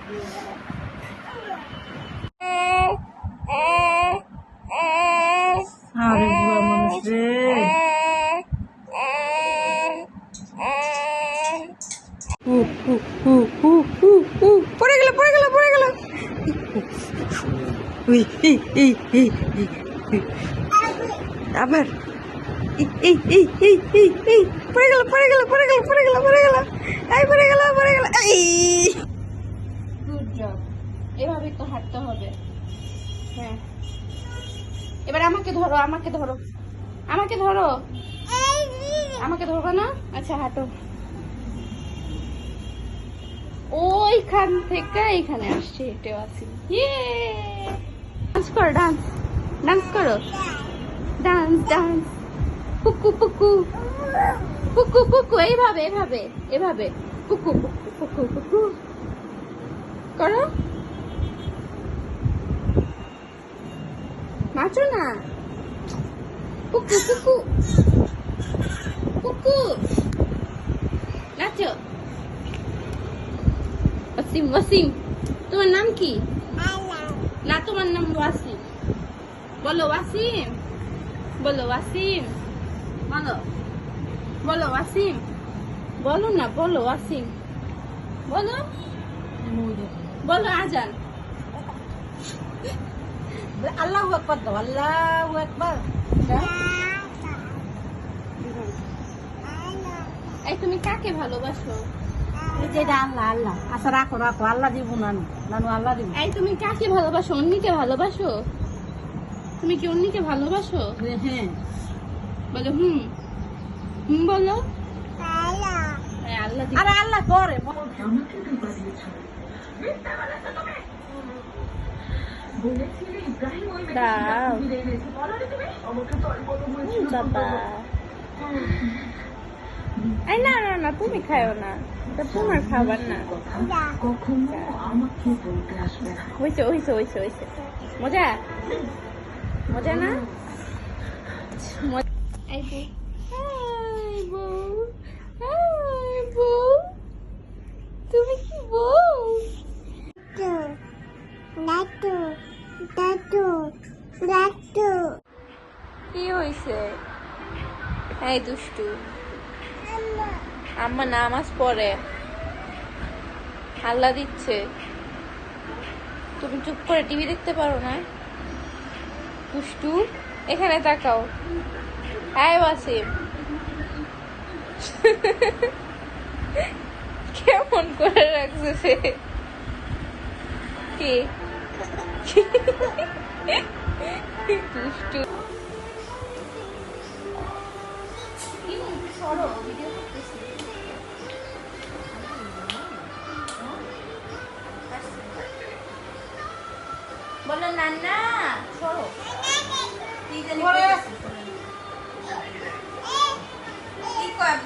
আরে বুড়া মানুষ রে। পড়ে গেল পড়ে গেল পড়ে গেল। আবার পড়ে গেল পড়ে গেল পড়ে গেল পড়ে গেল পড়ে গেল এই পড়ে গেল পড়ে গেল এই। Good job. এভাবে তো হাঁটতে হবে। হ্যাঁ, এবার আমাকে ধরো, আমাকে ধরো, আমাকে ধরো। আমাকে ধরবো না? আচ্ছা হাঁটো। ওইখান থেকে এইখানে আসছে, হেঁটে আছি। ডান্স করো, ডান্স ডান্স করো, ডান্স ডান্স। পুকু পুকু পুকু পুকু, এইভাবে এইভাবে এভাবে পুকু পুকু পুকু পুকু করো। নাচো না। পুকু পুকু পুকু নাচো। ওয়াসিম, ওয়াসিম, তোমার নাম কি? না, তোমার নাম ওয়াসিম। বলো ওয়াসিম, বলো ওয়াসিম, বলো, বলো ওয়াসিম, বলো না, বলো ওয়াসিম, বলো, বলো আজান। আল্লাহু আকবার দাও, আল্লাহু আকবার। এই তুমি কাকে ভালোবাসো? এই যে এটা আল্লাহ আল্লাহ। আচ্ছা রাখো রাখো, আল্লাহ দিব নানু, নানু আল্লাহ দিব। এই তুমি কাকে ভালোবাসো? অন্যকে ভালোবাসো? তুমি কি অন্যকে ভালোবাসো? হ্যাঁ বলো হুম, হুম বলো। এই আল্লাহ দিবে। আরে আল্লাহ করে দাও বাবা। এই না না না, তুমি খাও না, এটা তোমার খাবার না। হইছে হইছে হইছে হইছে। মজা, মজা না? এই বউ, এই বউ, এই বউ, তুমি কি বউ? কি হইছে? এই দুষ্টু, আম্মা নামাজ পড়ে, আল্লাহ দিচ্ছে, তুমি চুপ করে টিভি দেখতে পারো না? দুষ্টু, এখানে তাকাও। হ্যাঁ ওয়াসিম, কেমন করে রাখছে সে? কি দুষ্টু। বলো নান্না সরো। কি জানি কি কয়